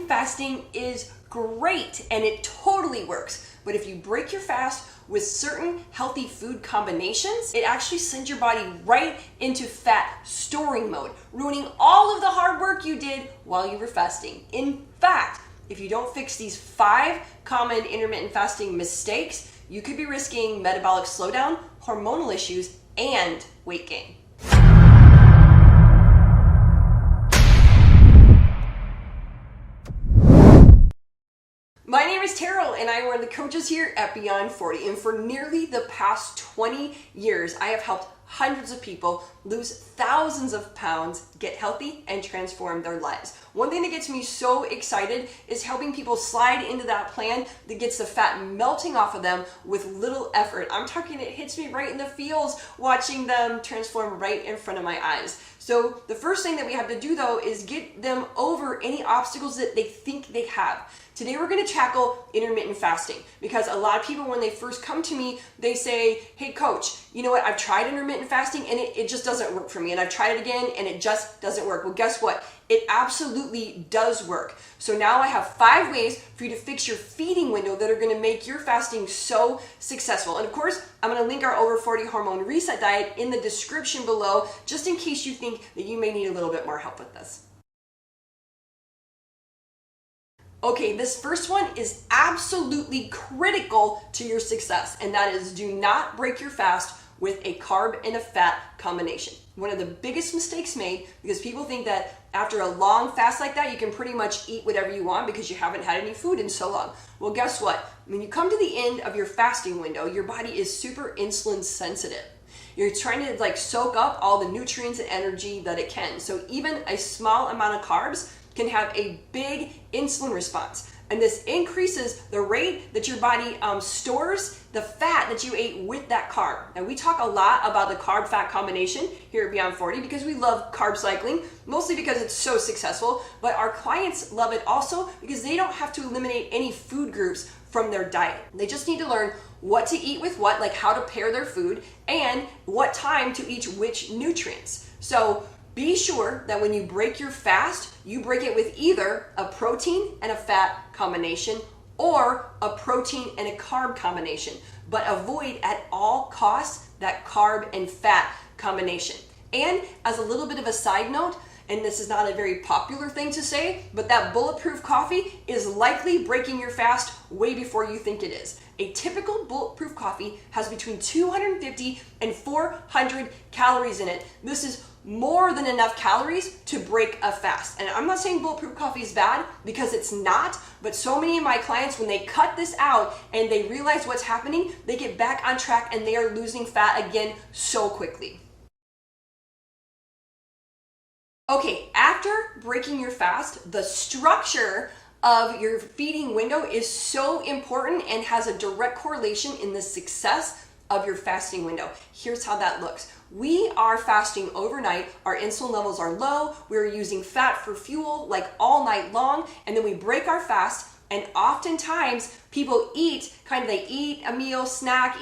intermittent fasting is great and it totally works. But if you break your fast with certain healthy food combinations, it actually sends your body right into fat storing mode, ruining all of the hard work you did while you were fasting. In fact, if you don't fix these 5 common intermittent fasting mistakes, you could be risking metabolic slowdown, hormonal issues, and weight gain. My name is Terrell and I am one of the coaches here at Beyond 40, and for nearly the past 20 years I have helped hundreds of people lose thousands of pounds, get healthy, and transform their lives. One thing that gets me so excited is helping people slide into that plan that gets the fat melting off of them with little effort. I'm talking, it hits me right in the feels watching them transform right in front of my eyes. So the first thing that we have to do though is get them over any obstacles that they think they have. Today we're going to tackle intermittent fasting because a lot of people, when they first come to me, they say, hey coach, you know what, I've tried intermittent fasting and it just doesn't work for me, and I've tried it again and it just doesn't work. Well, guess what? It absolutely does work. So now I have 5 ways for you to fix your feeding window that are going to make your fasting so successful. And of course, I'm going to link our over 40 hormone reset diet in the description below, just in case you think that you may need a little bit more help with this. Okay, this first one is absolutely critical to your success, and that is do not break your fast with a carb and a fat combination. One of the biggest mistakes made, because people think that after a long fast like that, you can pretty much eat whatever you want because you haven't had any food in so long. Well, guess what? When you come to the end of your fasting window, your body is super insulin sensitive. You're trying to soak up all the nutrients and energy that it can. So even a small amount of carbs can have a big insulin response. And this increases the rate that your body stores the fat that you ate with that carb. Now we talk a lot about the carb-fat combination here at Beyond 40 because we love carb cycling, mostly because it's so successful, but our clients love it also because they don't have to eliminate any food groups from their diet. They just need to learn what to eat with what, like how to pair their food, and what time to eat which nutrients. So be sure that when you break your fast, you break it with either a protein and a fat combination or a protein and a carb combination, but avoid at all costs that carb and fat combination. And as a little bit of a side note, and this is not a very popular thing to say, but that bulletproof coffee is likely breaking your fast way before you think it is. A typical bulletproof coffee has between 250 and 400 calories in it. This is more than enough calories to break a fast. And I'm not saying bulletproof coffee is bad, because it's not, but so many of my clients, when they cut this out and they realize what's happening, they get back on track and they are losing fat again so quickly. Okay, after breaking your fast, the structure of your feeding window is so important and has a direct correlation in the success of your fasting window. Here's how that looks. We are fasting overnight, our insulin levels are low, we're using fat for fuel like all night long, and then we break our fast, and oftentimes people eat a meal, snack,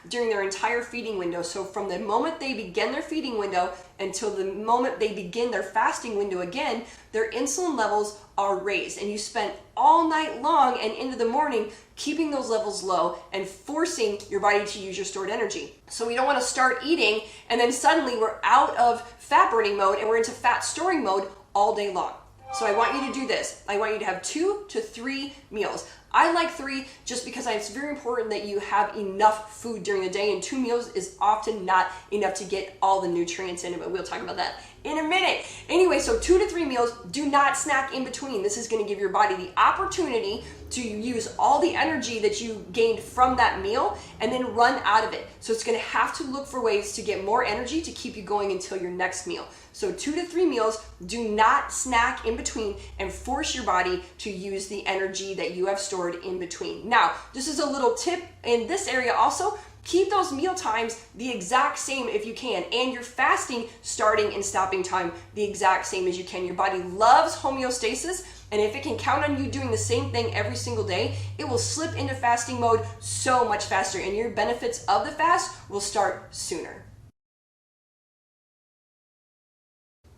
during their entire feeding window. So from the moment they begin their feeding window until the moment they begin their fasting window again, their insulin levels are raised, and you spend all night long and into the morning keeping those levels low and forcing your body to use your stored energy. So we don't want to start eating and then suddenly we're out of fat burning mode and we're into fat storing mode all day long. So I want you to do this. I want you to have 2 to 3 meals. I like 3 just because it's very important that you have enough food during the day, and 2 meals is often not enough to get all the nutrients in it, but we'll talk about that in a minute. Anyway, so 2 to 3 meals, do not snack in between. This is going to give your body the opportunity to use all the energy that you gained from that meal and then run out of it. So it's going to have to look for ways to get more energy to keep you going until your next meal. So 2 to 3 meals, do not snack in between and force your body to use the energy that you have stored in between. Now, this is a little tip in this area also. Keep those meal times the exact same if you can, and your fasting starting and stopping time the exact same as you can. Your body loves homeostasis, and if it can count on you doing the same thing every single day, it will slip into fasting mode so much faster, and your benefits of the fast will start sooner.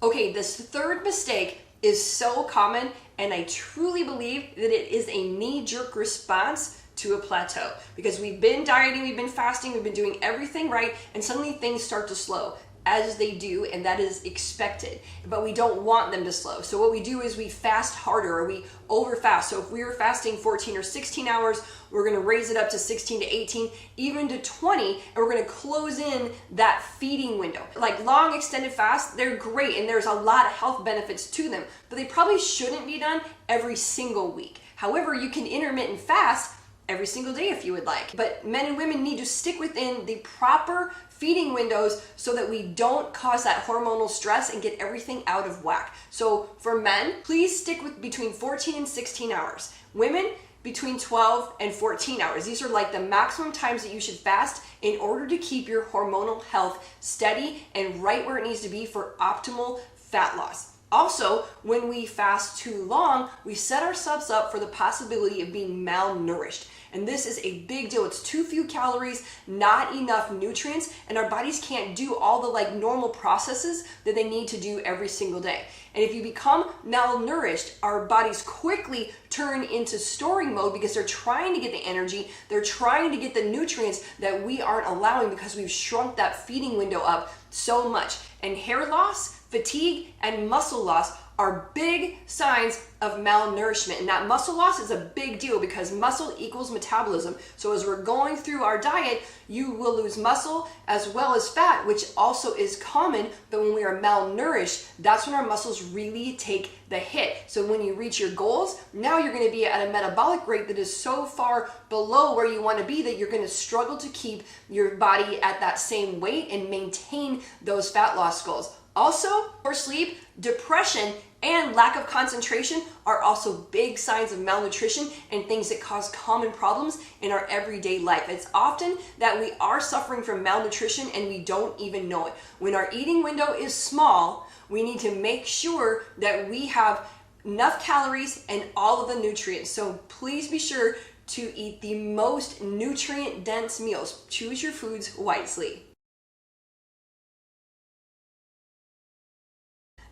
Okay, this third mistake is so common, and I truly believe that it is a knee-jerk response to a plateau, because we've been dieting, we've been fasting, we've been doing everything right, and suddenly things start to slow, as they do, and that is expected, but we don't want them to slow. So what we do is we fast harder, or we overfast. So if we were fasting 14 or 16 hours, we're going to raise it up to 16 to 18, even to 20, and we're going to close in that feeding window. Like long extended fasts, they're great, and there's a lot of health benefits to them, but they probably shouldn't be done every single week. However, you can intermittent fast every single day if you would like. But men and women need to stick within the proper feeding windows so that we don't cause that hormonal stress and get everything out of whack. So for men, please stick with between 14 and 16 hours. Women, between 12 and 14 hours. These are like the maximum times that you should fast in order to keep your hormonal health steady and right where it needs to be for optimal fat loss. Also, when we fast too long, we set ourselves up for the possibility of being malnourished. And this is a big deal. It's too few calories, not enough nutrients, and our bodies can't do all the normal processes that they need to do every single day. And if you become malnourished, our bodies quickly turn into storing mode because they're trying to get the energy, they're trying to get the nutrients that we aren't allowing because we've shrunk that feeding window up so much. And hair loss, fatigue, and muscle loss are big signs of malnourishment. And that muscle loss is a big deal because muscle equals metabolism. So as we're going through our diet, you will lose muscle as well as fat, which also is common. But when we are malnourished, that's when our muscles really take the hit. So when you reach your goals, now you're going to be at a metabolic rate that is so far below where you want to be that you're going to struggle to keep your body at that same weight and maintain those fat loss goals. Also, poor sleep, depression, and lack of concentration are also big signs of malnutrition and things that cause common problems in our everyday life. It's often that we are suffering from malnutrition and we don't even know it. When our eating window is small, we need to make sure that we have enough calories and all of the nutrients. So please be sure to eat the most nutrient-dense meals. Choose your foods wisely.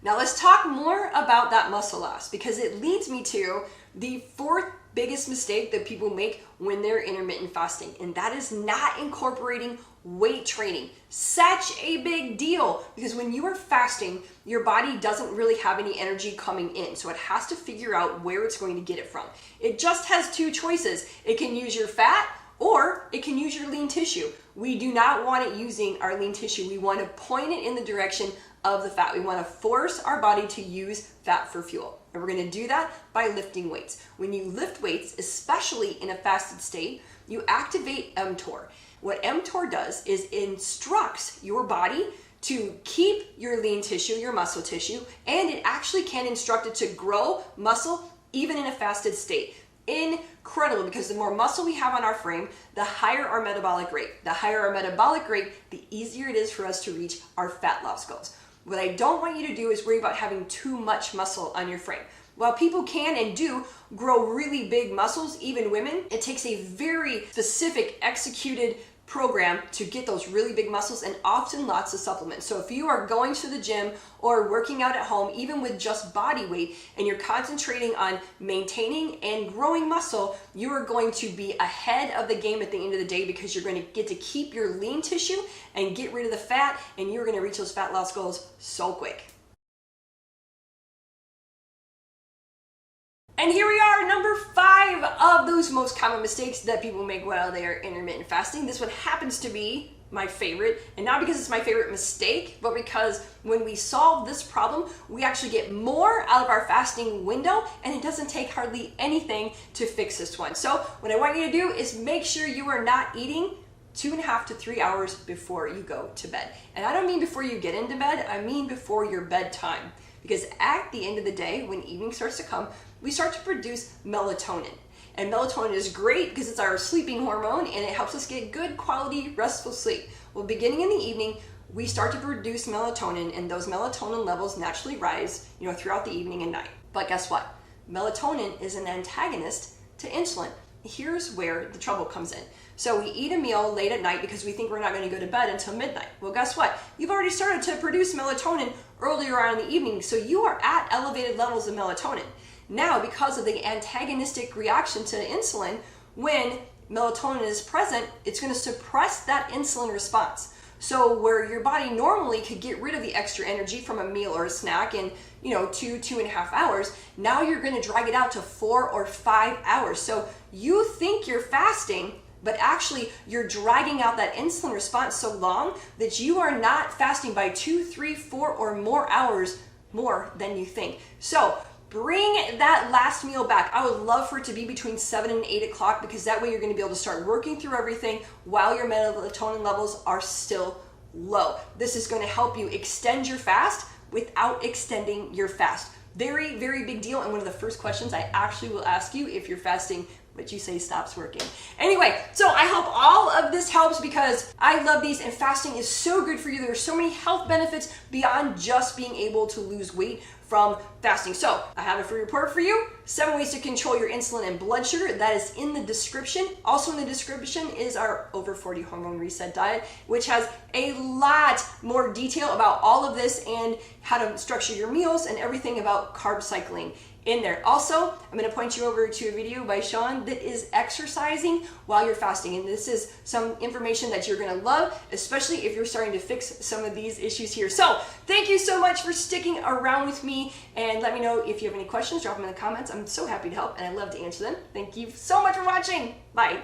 Now let's talk more about that muscle loss, because it leads me to the fourth biggest mistake that people make when they're intermittent fasting, and that is not incorporating weight training. Such a big deal, because when you are fasting, your body doesn't really have any energy coming in, so it has to figure out where it's going to get it from. It just has two choices. It can use your fat, or it can use your lean tissue. We do not want it using our lean tissue. We want to point it in the direction of the fat. We want to force our body to use fat for fuel. And we're going to do that by lifting weights. When you lift weights, especially in a fasted state, you activate mTOR. What mTOR does is instructs your body to keep your lean tissue, your muscle tissue, and it actually can instruct it to grow muscle even in a fasted state. Incredible, because the more muscle we have on our frame, the higher our metabolic rate. The higher our metabolic rate, the easier it is for us to reach our fat loss goals. What I don't want you to do is worry about having too much muscle on your frame. While people can and do grow really big muscles, even women, it takes a very specific executed program to get those really big muscles, and often lots of supplements. So if you are going to the gym or working out at home, even with just body weight, and you're concentrating on maintaining and growing muscle, you are going to be ahead of the game at the end of the day, because you're going to get to keep your lean tissue and get rid of the fat, and you're going to reach those fat loss goals so quick. And here we are, number 5 of those most common mistakes that people make while they are intermittent fasting. This one happens to be my favorite, and not because it's my favorite mistake, but because when we solve this problem, we actually get more out of our fasting window, and it doesn't take hardly anything to fix this one. So what I want you to do is make sure you are not eating 2.5 to 3 hours before you go to bed. And I don't mean before you get into bed, I mean before your bedtime. Because at the end of the day, when evening starts to come, we start to produce melatonin. And melatonin is great because it's our sleeping hormone, and it helps us get good quality restful sleep. Well, beginning in the evening, we start to produce melatonin, and those melatonin levels naturally rise, throughout the evening and night. But guess what? Melatonin is an antagonist to insulin. here's where the trouble comes in. So we eat a meal late at night because we think we're not going to go to bed until midnight. Well, guess what? You've already started to produce melatonin earlier on in the evening, so you are at elevated levels of melatonin. Now, because of the antagonistic reaction to insulin, when melatonin is present, it's going to suppress that insulin response. So where your body normally could get rid of the extra energy from a meal or a snack in 2.5 hours, now you're going to drag it out to 4 or 5 hours. So you think you're fasting, but actually you're dragging out that insulin response so long that you are not fasting by 2, 3, 4 or more hours more than you think. So bring that last meal back. I would love for it to be between 7 and 8 o'clock, because that way you're going to be able to start working through everything while your melatonin levels are still low. This is going to help you extend your fast without extending your fast. Very, very big deal, and one of the first questions I actually will ask you if you're fasting, but you say stops working. Anyway, so I hope all of this helps, because I love these, and fasting is so good for you. There are so many health benefits beyond just being able to lose weight from fasting. So I have a free report for you, 7 ways to control your insulin and blood sugar. That is in the description. Also in the description is our over 40 hormone reset diet, which has a lot more detail about all of this and how to structure your meals and everything about carb cycling in there. Also, I'm going to point you over to a video by Sean that is exercising while you're fasting, and this is some information that you're going to love, especially if you're starting to fix some of these issues here. So thank you so much for sticking around with me, and let me know if you have any questions. Drop them in the comments. I'm so happy to help, and I love to answer them. Thank you so much for watching. Bye.